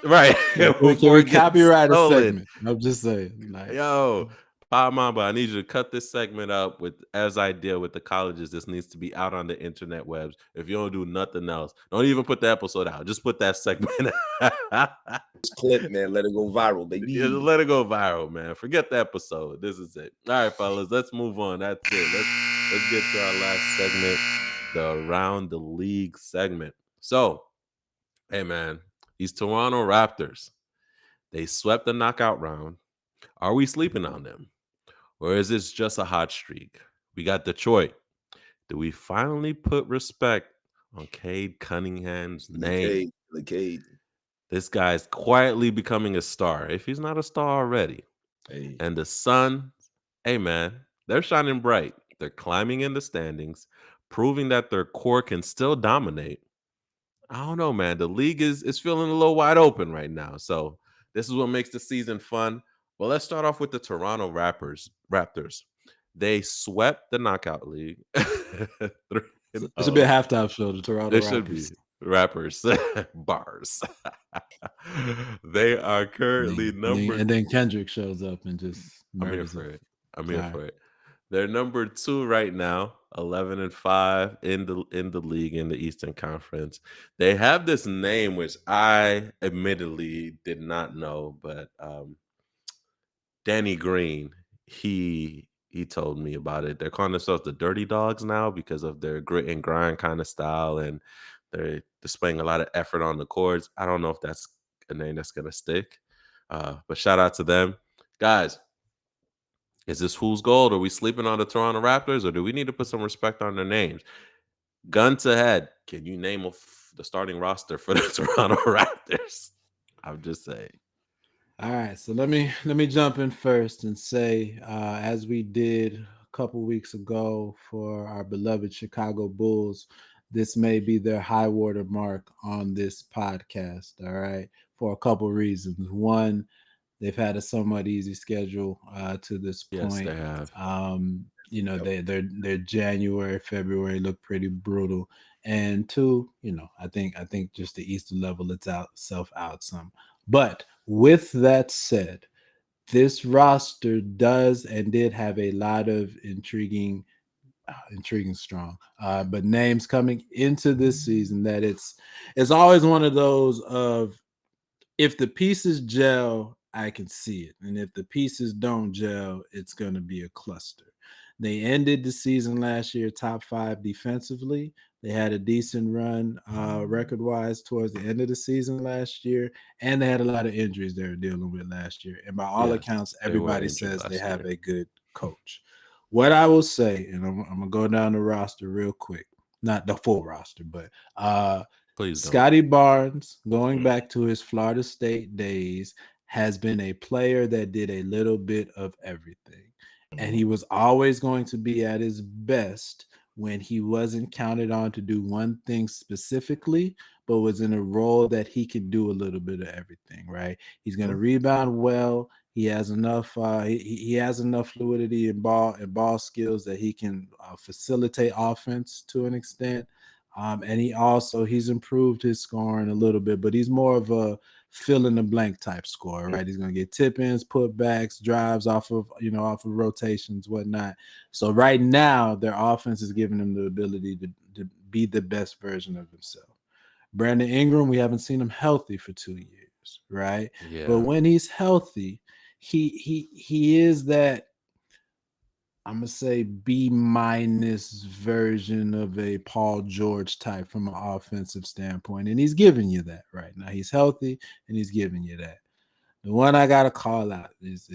Right. We copyright a segment. I'm just saying. Yo, Bob Mamba, I need you to cut this segment up with as I deal with the colleges. This needs to be out on the internet webs. If you don't do nothing else, don't even put the episode out. Just put that segment out. This clip, man, let it go viral, baby. Yeah, just let it go viral, man. Forget the episode. This is it. All right, fellas, let's move on. That's it. Let's get to our last segment, the Around the League segment. So, hey, man, these Toronto Raptors, they swept the knockout round. Are we sleeping on them? Or is this just a hot streak? We got Detroit. Do we finally put respect on Cade Cunningham's name? Cade. This guy's quietly becoming a star, if he's not a star already. Hey. And the Suns, hey man, they're shining bright. They're climbing in the standings, proving that their core can still dominate. I don't know, man. The league is feeling a little wide open right now. So this is what makes the season fun. Well, let's start off with the Toronto Raptors. They swept the knockout league. It should be a halftime show. The Toronto It Raptors. should be rappers bars. They are currently number. And then Kendrick shows up and just I'm here murders for it. it. I'm here for it. They're number 2 right now, 11-5 in the league in the Eastern Conference. They have this name which I admittedly did not know, but Danny Green, he told me about it. They're calling themselves the Dirty Dogs now because of their grit and grind kind of style, and they're displaying a lot of effort on the courts. I don't know if that's a name that's gonna stick, but shout out to them, guys. Is this fool's gold? Are we sleeping on the Toronto Raptors, or do we need to put some respect on their names? Gun to head, can you name the starting roster for the Toronto Raptors? I'm just saying. All right, so let me jump in first and say, as we did a couple weeks ago for our beloved Chicago Bulls, this may be their high water mark on this podcast. All right, for a couple reasons. One, they've had a somewhat easy schedule to this point. Yes, they have. Their January, February look pretty brutal. And two, I think just the Easter level itself out some. But with that said, this roster does and did have a lot of intriguing strong, but names coming into this season that it's always one of those of, if the pieces gel, I can see it. And if the pieces don't gel, it's going to be a cluster. They ended the season last year top 5 defensively. They had a decent run record-wise towards the end of the season last year, and they had a lot of injuries they were dealing with last year. And by all accounts, everybody says they have a good coach. What I will say, and I'm going to go down the roster real quick, not the full roster, but Please don't. Scotty Barnes, going back to his Florida State days, has been a player that did a little bit of everything. And he was always going to be at his best when he wasn't counted on to do one thing specifically, but was in a role that he could do a little bit of everything, right? He's going to rebound well. He has enough he has enough fluidity and ball skills that he can facilitate offense to an extent. And he's improved his scoring a little bit, but he's more of a fill in the blank type scorer, right? He's going to get tip-ins, putbacks, drives off of rotations, whatnot. So right now, their offense is giving him the ability to be the best version of himself. Brandon Ingram, we haven't seen him healthy for 2 years, right? Yeah. But when he's healthy, he is that, I'm going to say, B- version of a Paul George type from an offensive standpoint. And he's giving you that right now. He's healthy and he's giving you that. The one I got to call out is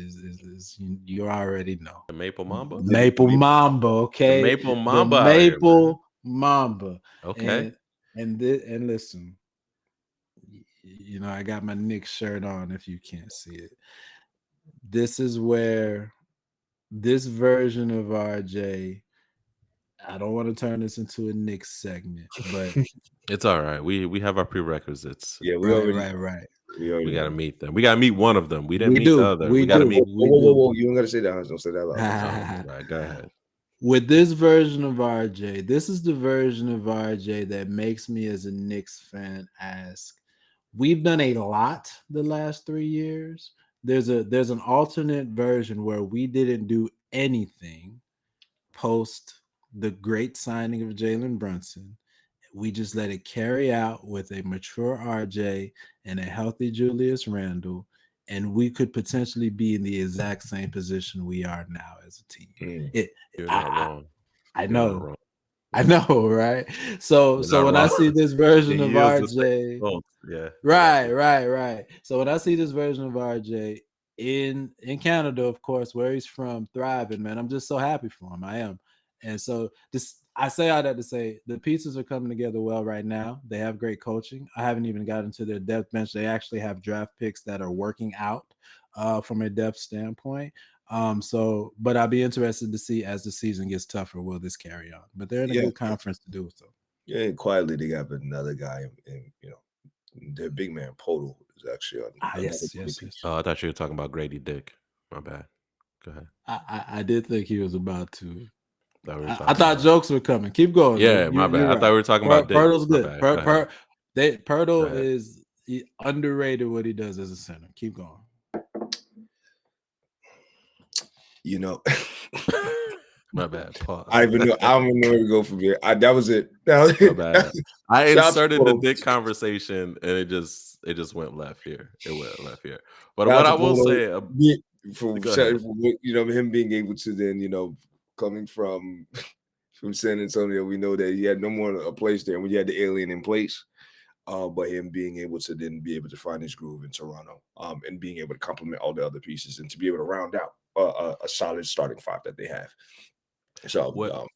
you already know. The Maple Mamba? Maple Mamba, okay? The Maple Mamba. The Maple Mamba. Okay. And listen, I got my Knicks shirt on if you can't see it. This is where this version of RJ, I don't want to turn this into a Knicks segment, but it's all right. We have our prerequisites. Yeah, right. We got to meet them. We got to meet one of them. We didn't meet do. the other. We got to do. meet. Whoa. You don't got to say that. Don't say that loud. All right, go ahead. With this version of RJ, this is the version of RJ that makes me as a Knicks fan ask, we've done a lot the last 3 years. there's an alternate version where we didn't do anything post the great signing of Jalen Brunson. We just let it carry out with a mature RJ and a healthy Julius Randle, and we could potentially be in the exact same position we are now as a team. Mm. It, You're not I, wrong. I You're not know, wrong. I know, right? So, You're so not when I wrong. see this version It of yields the same RJ, results. Yeah, right, exactly. right. So when I see this version of RJ in Canada, of course, where he's from, thriving, man, I'm just so happy for him. I am. And so this, I say all that to say the pieces are coming together well right now. They have great coaching. I haven't even gotten to their depth bench. They actually have draft picks that are working out from a depth standpoint. So, but I'll be interested to see as the season gets tougher, will this carry on? But they're in a Yeah, good conference to do so. yeah. And quietly, they got another guy, and their big man Podol is actually another great Yes. piece. Oh, I thought you were talking about Grady Dick. My bad. Go ahead. I did think he was about to. Thought we were I talking thought about. jokes were coming. Keep going. Yeah, my bad. You're I thought right. we were talking about Dick. Pirtle's My good. bad. Go ahead. Go Pirtle ahead. is underrated what he does as a center. Keep going. You know, My bad. Pause. I don't even know where to go from here. That was it. My bad. I Shout out to inserted the Podol. Dick conversation and it just went left here. It went left here. But Shout what out I to will Podol. say, go ahead. Him being able to then coming from San Antonio, we know that he had no more a place there when you had the alien in place. But him being able to then be able to find his groove in Toronto, and being able to complement all the other pieces and to be able to round out a solid starting five that they have. So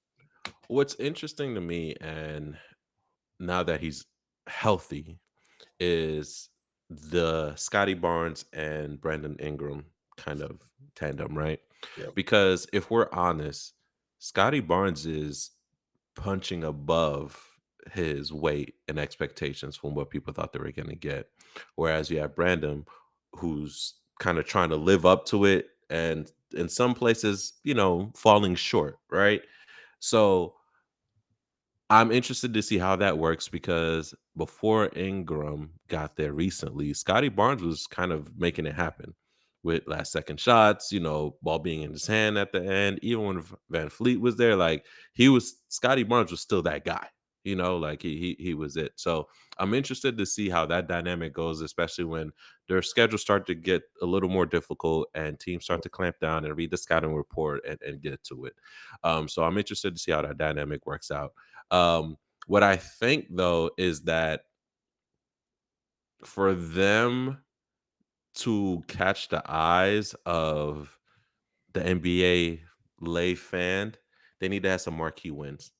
What's interesting to me, and now that he's healthy, is the Scotty Barnes and Brandon Ingram kind of tandem, right? Yeah. Because if we're honest, Scotty Barnes is punching above his weight and expectations from what people thought they were going to get. Whereas you have Brandon, who's kind of trying to live up to it and in some places, falling short, right? So I'm interested to see how that works because before Ingram got there recently, Scotty Barnes was kind of making it happen with last second shots, ball being in his hand at the end. Even when Van Fleet was there, like Scotty Barnes was still that guy, like he was it. So I'm interested to see how that dynamic goes, especially when their schedules start to get a little more difficult and teams start to clamp down and read the scouting report and get to it. So I'm interested to see how that dynamic works out. What I think though is that for them to catch the eyes of the NBA lay fan, they need to have some marquee wins,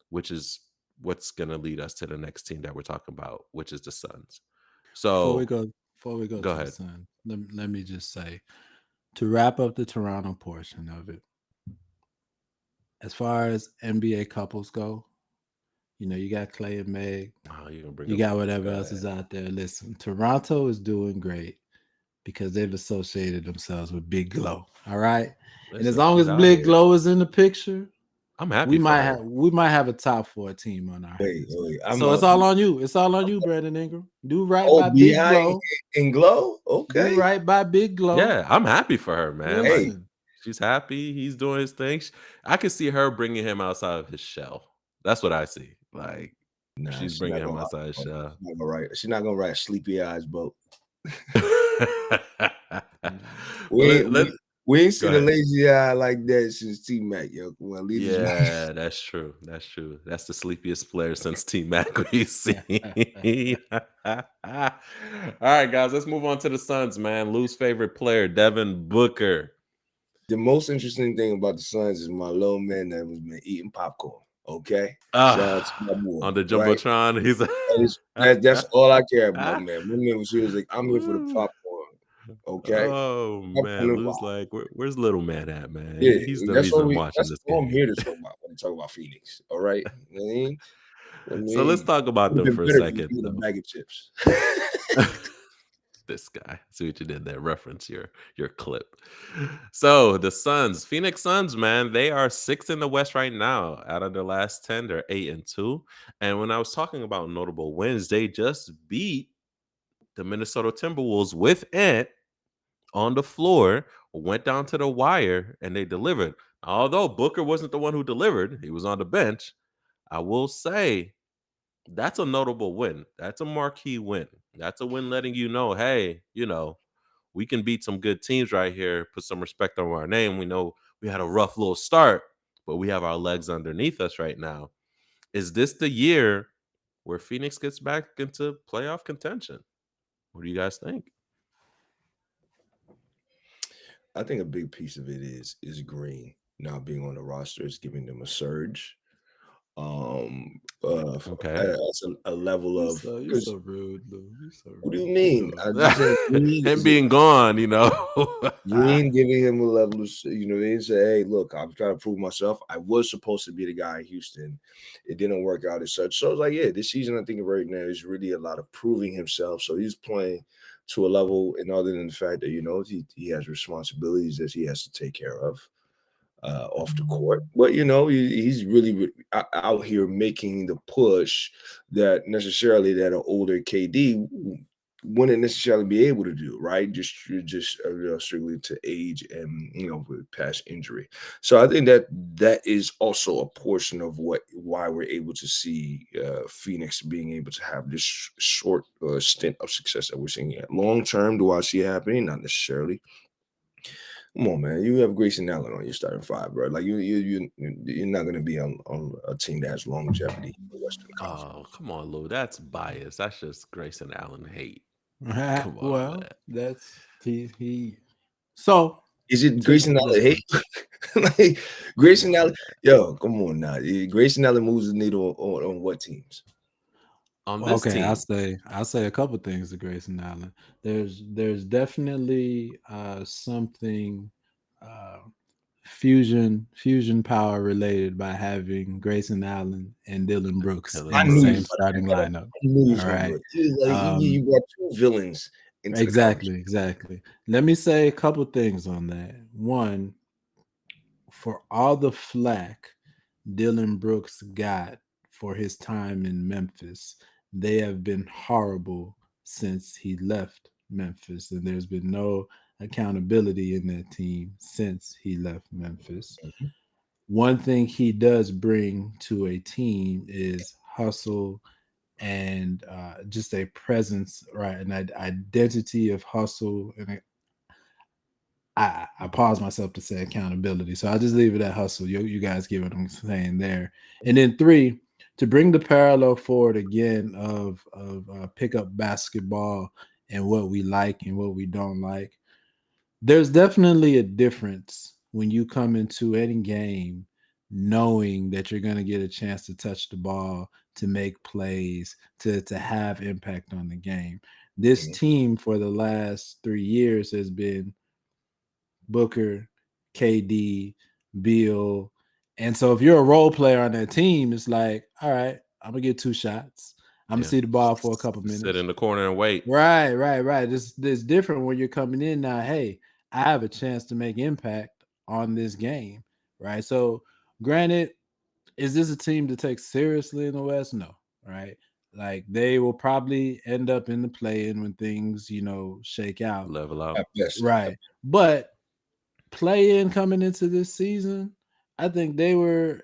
which is what's going to lead us to the next team that we're talking about, which is the Suns. Before we So go go to the ahead. Sun, let me just say, to wrap up the Toronto portion of it, as far as NBA couples go, you got Clay and Meg. Oh, you're gonna bring You up got whatever go else is ahead. out there. Listen, Toronto is doing great because they've associated themselves with Big Glow. All right. And as Listen, long she's as out Big here. Glow is in the picture, I'm happy for her. we might have a top 4 team on our wait, hands. So it's all on you. It's all on you, Brandon Ingram. Do right by Big behind Glow. in Glow, Do okay. right by Big Glow. Yeah, I'm happy for her, man. Like Listen. she's happy. He's doing his thing. I can see her bringing him outside of his shell. That's what I see. Like Nah, she's she's bringing not him gonna outside his shell. She's not gonna write Sleepy Eyes boat. Let- We ain't go seen a ahead. lazy eye like that since T-Mac, yo. Well, leave this man. Yeah, that's true. That's true. That's the sleepiest player since T-Mac we've seen. All right, guys, let's move on to the Suns, man. Lou's favorite player, Devin Booker. The most interesting thing about the Suns is my little man that was been eating popcorn. Okay, Ah, shout out to my boy. on the right? Jumbotron, he's That's all I care about, man. My man was like, I'm here for the popcorn. Okay, Oh popcorn man, and Lou's vibe. like, where's little man at, man? Yeah, He's the that's reason I'm watching that's this all I'm game. here to talk about when we talk about Phoenix. All right, you know what I mean? So let's talk about It'd them been for a better if you second, eat a though. bag of chips. This guy. See what you did there. Reference your clip. So the Suns, Phoenix Suns, man, they are 6th in the West right now. Out of their last 10, they're 8-2. And when I was talking about notable wins, they just beat the Minnesota Timberwolves with Ant on the floor, went down to the wire, and they delivered. Although Booker wasn't the one who delivered, he was on the bench. I will say that's a notable win. That's a marquee win. That's a win letting you know, hey, we can beat some good teams right here, put some respect on our name. We know we had a rough little start, but we have our legs underneath us right now. Is this the year where Phoenix gets back into playoff contention? What do you guys think? I think a big piece of it is Green not being on the roster is giving them a surge. Okay. As a level of You because so rude, Lou. You so what do you rude. mean? I'm just saying Green Him is a being gone, Green giving him a level of, they didn't say, hey, look, I'm trying to prove myself. I was supposed to be the guy in Houston. It didn't work out as such. So I was like, yeah, this season, I think right now is really a lot of proving himself. So he's playing to a level, and other than the fact that, he has responsibilities that he has to take care of off the court. But, he's really out here making the push that necessarily that an older KD wouldn't necessarily be able to do, right? Just strictly to age and with past injury. So I think that is also a portion of why we're able to see Phoenix being able to have this short stint of success that we're seeing. Long term, do I see it happening? Not necessarily. Come on, man. You have Grayson Allen on your starting five, bro. Like you're not going to be on a team that has longevity in the Western Conference. Oh, come on, Lou. That's bias. That's just Grayson Allen hate. Come on, Well, man. that's he. So Is it to Grayson Allen listen, hate? Like Come Grayson on, Allen, man. yo, come on now. Grayson Allen moves the needle on what teams? On this okay, team, I'll say a couple things to Grayson Allen. There's definitely something uh, fusion power related by having Grayson Allen and Dylan Brooks Dylan I in the knew you Brooks. was same about to bring starting that up. lineup. I knew you was All gonna do right. it. You Um, brought two villains into the conversation. exactly. Let me say a couple things on that. One, for all the flack Dylan Brooks got for his time in Memphis, they have been horrible since he left Memphis, and there's been no accountability in that team since he left Memphis. Mhm. One thing he does bring to a team is hustle and just a presence, right? An identity of hustle and I pause myself to say accountability. So I'll just leave it at hustle. You guys get what I'm saying there. And then three, to bring the parallel forward again of pickup basketball and what we like and what we don't like. There's definitely a difference when you come into any game knowing that you're going to get a chance to touch the ball, to make plays, to have impact on the game. This Mhm. team for the last 3 years has been Booker, KD, Beal. And so if you're a role player on that team, it's like, all right, I'm gonna get 2 shots. I'm gonna Yeah. see the ball for a couple Sit minutes. in the corner and wait. Right. This different when you're coming in now. Hey, I have a chance to make impact on this game, right? So, granted, is this a team to take seriously in the West? No, right? Like they will probably end up in the play-in when things, shake out, Level out. At best. right? But play in coming into this season, I think they were,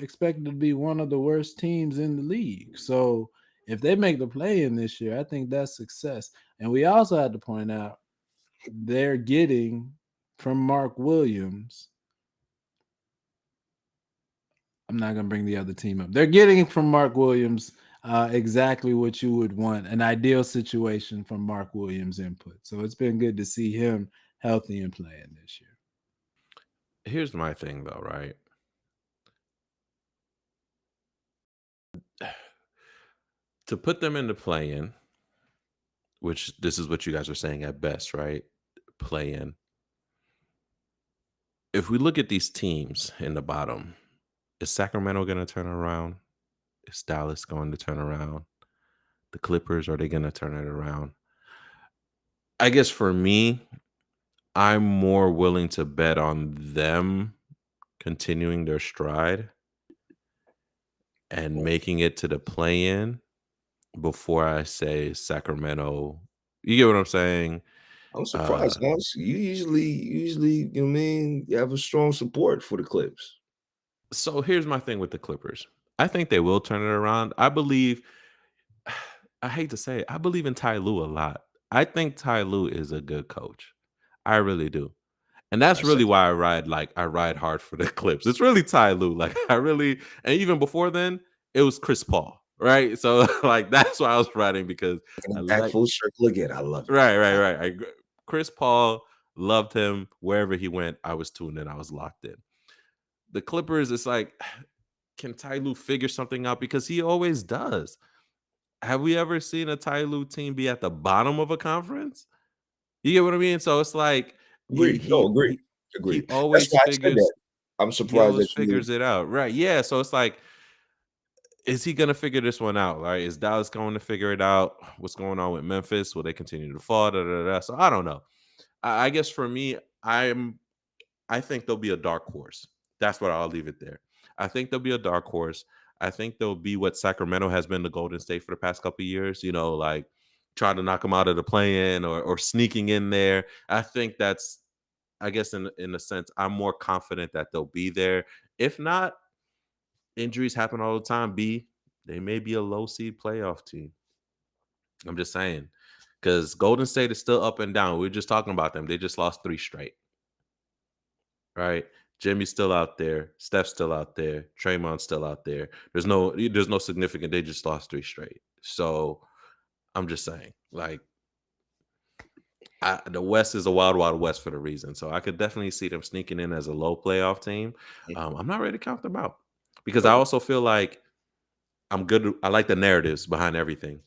expected to be one of the worst teams in the league. So if they make the play in this year, I think that's success. And we also had to point out they're getting from Mark Williams. I'm not going to bring the other team up. They're getting from Mark Williams exactly what you would want, an ideal situation from Mark Williams' input. So it's been good to see him healthy and playing this year. Here's my thing, though, right? To put them into play in, which this is what you guys are saying at best, right? Play in. If we look at these teams in the bottom, is Sacramento going to turn around? Is Dallas going to turn around? The Clippers, are they going to turn it around? I guess for me, I'm more willing to bet on them continuing their stride and making it to the play in before I say Sacramento. You get what I'm saying? I'm Uh, surprised, honestly. You usually, you know what I mean, you have a strong support for the Clips. so here's my thing with the Clippers. I think they will turn it around. I believe. I hate to say it, I believe in Ty Lue a lot. I think Ty Lue is a good coach. I really do. And I that's said, really why I ride hard for the Clips. It's really Ty Lue. Like I really, and even before then, it was Chris Paul, right? So like that's why I was riding because I back like full circle again. I love it. right. Chris Paul loved him wherever he went. I was tuned in. I was locked in. The Clippers, it's like, can Ty Lue figure something out? Because he always does. Have we ever seen a Ty Lue team be at the bottom of a conference? You get what I mean? So it's like he Agreed. No, he agreed. he he Agreed. That's always why I said figures that. I'm he surprised always that you figures it out. Right. Yeah. So it's like, is he gonna figure this one out? Right? Is Dallas going to figure it out? What's going on with Memphis? Will they continue to fall? Da, da, da. So I don't know. I guess for me, I think there'll be a dark horse. That's what I'll leave it there. I think there'll be a dark horse. I think there'll be what Sacramento has been to Golden State for the past couple of years, like trying to knock them out of the play-in or sneaking in there. I think that's, I guess in a sense, I'm more confident that they'll be there. If not, injuries happen all the time. They may be a low seed playoff team. I'm just saying. Because Golden State is still up and down. We are just talking about them. They just lost 3 straight. Right? Jimmy's still out there. Steph's still out there. Draymond's still out there. There's no significant. They just lost 3 straight. So I'm just saying, like, the West is a wild, wild West for the reason. So I could definitely see them sneaking in as a low playoff team. I'm not ready to count them out because I okay. also feel like I'm good. I like the narratives behind everything,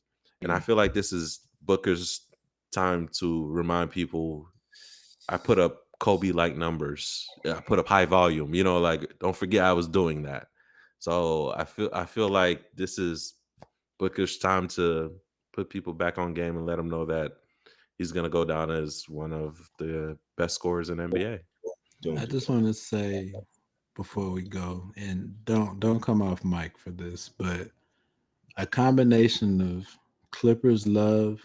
and I feel like this is Booker's time to remind people I put up Kobe-like numbers. I put up high volume. Like don't forget I was doing that. So I feel like this is Booker's time to put people back on game and let them know that he's gonna go down as one of the best scorers in NBA. Don't I do just that. want to say before we go, and don't come off mic for this, but a combination of Clippers love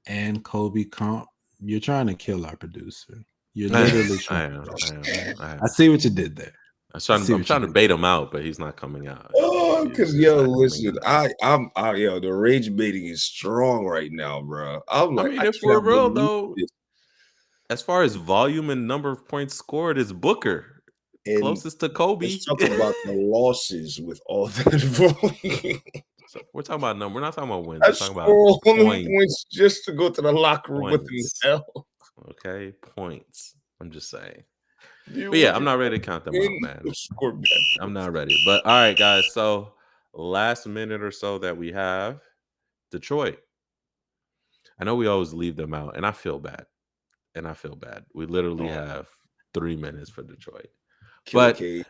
and Kobe comp, you're trying to kill our producer. You're literally I trying. am. I am. I I am. see what you did there. I see I'm what you trying to did. bait him out, but he's not coming out. Oh, He's because just yo, not coming listen, out. yo, the rage baiting is strong right now, bro. I'm I like, mean, I if we're cannot real believe though, this. as far as volume and number of points scored, it's Booker And closest to Kobe. let's talk about the losses with all that volume. So we're talking about number. We're not talking about wins. I We're talking about score all them points. points just to go to the locker room. What the Points. hell? Okay, points. I'm just saying. Dude, But yeah, would I'm you not ready to count them out, man. score bad I'm points? not ready. But all right, guys. So last minute or so that we have, Detroit. I know we always leave them out, and I feel bad. We literally Oh, have 3 minutes for Detroit. Killer But K.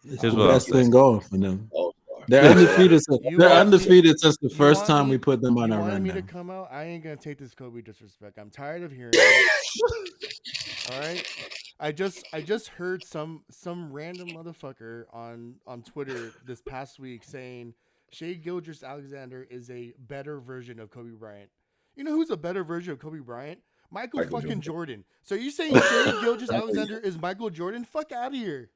It's here's the what I'll best say. thing going for them. All They're That's all. undefeated. You They're want me? undefeated since the You first want time we me? put them on You our wanted me to rundown. come out? I ain't gonna take this Kobe disrespect. I'm tired of hearing it. All right. I just heard some random motherfucker on Twitter this past week saying Shea Gilgeous-Alexander is a better version of Kobe Bryant. You know who's a better version of Kobe Bryant? Michael Michael fucking Jordan. Jordan. So you saying Shea Gilgeous-Alexander is Michael Jordan? Fuck out of here.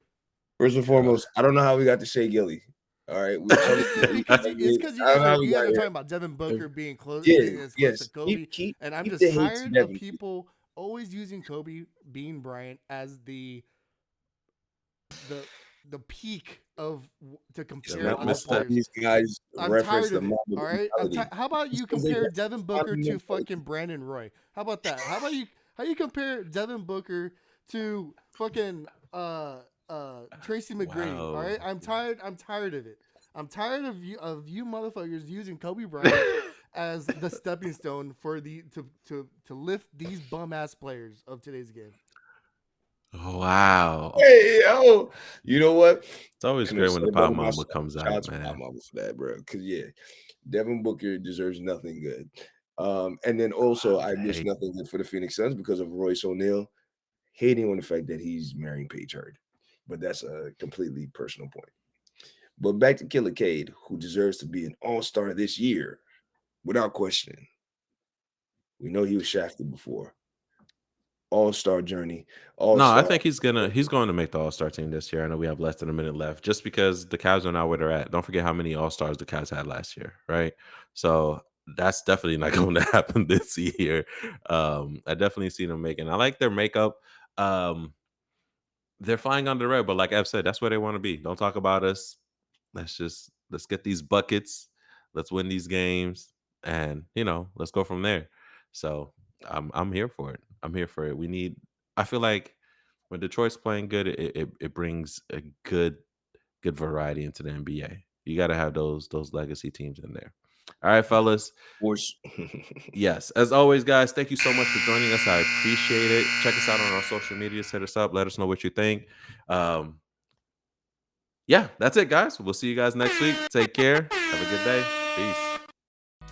First and foremost, I don't know how we got to Shea Gilly. All right, we I mean, it's because you I don't guys know how are we got talking here. about Devin Booker being as close to Yes. Kobe, Keep and I'm keep just the hate to tired of Devin. people always using Kobe Bean Bryant as the peak of to compare Mr. all That's why Mr. players. these guys I'm reference tired the of it. Mamba All right, mentality. how about you Because they compare got Devin Mamba Booker to mentality. fucking Brandon Roy? How about that? How you compare Devin Booker to fucking Tracy McGrady? All Wow. right, I'm tired of it. I'm tired of you motherfuckers using Kobe Bryant as the stepping stone for to lift these bum ass players of today's game. Wow. Hey, yo, you know what? It's always Couldn't have great when said the it better pop mama myself. comes Shout out out, to Pop man. Mama for that, bro. Because yeah, Devin Booker deserves nothing good. And then also I wish Hey, nothing good for the Phoenix Suns because of Royce O'Neal hating on the fact that he's marrying Paige Heard. But that's a completely personal point. But back to Killer Cade, who deserves to be an all-star this year, without question. We know he was shafted before. all-star journey. No, All-star. I think he's going to make the All-Star team this year. I know we have less than a minute left, just because the Cavs are not where they're at. Don't forget how many All-Stars the Cavs had last year, right? So that's definitely not going to happen this year. I definitely see them making. I like their makeup. They're flying under the red, but like Ev said, that's where they want to be. Don't talk about us. Let's get these buckets. Let's win these games, and let's go from there. So I'm here for it. I'm here for it. I feel like when Detroit's playing good, it brings a good variety into the NBA. You got to have those legacy teams in there. All right, fellas. Force. Yes, as always, guys, thank you so much for joining us. I appreciate it. Check us out on our social media. Hit us up. Let us know what you think. Yeah, that's it, guys. We'll see you guys next week. Take care. Have a good day. Peace.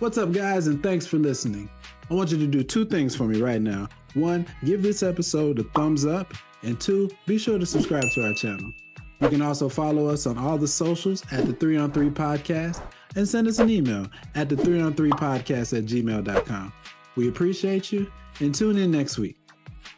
What's up, guys, and thanks for listening. I want you to do 2 things for me right now. 1, give this episode a thumbs up, and 2, be sure to subscribe to our channel. You can also follow us on all the socials at the 3on3 Podcast and send us an email at the 3on3podcast@gmail.com. We appreciate you, and tune in next week.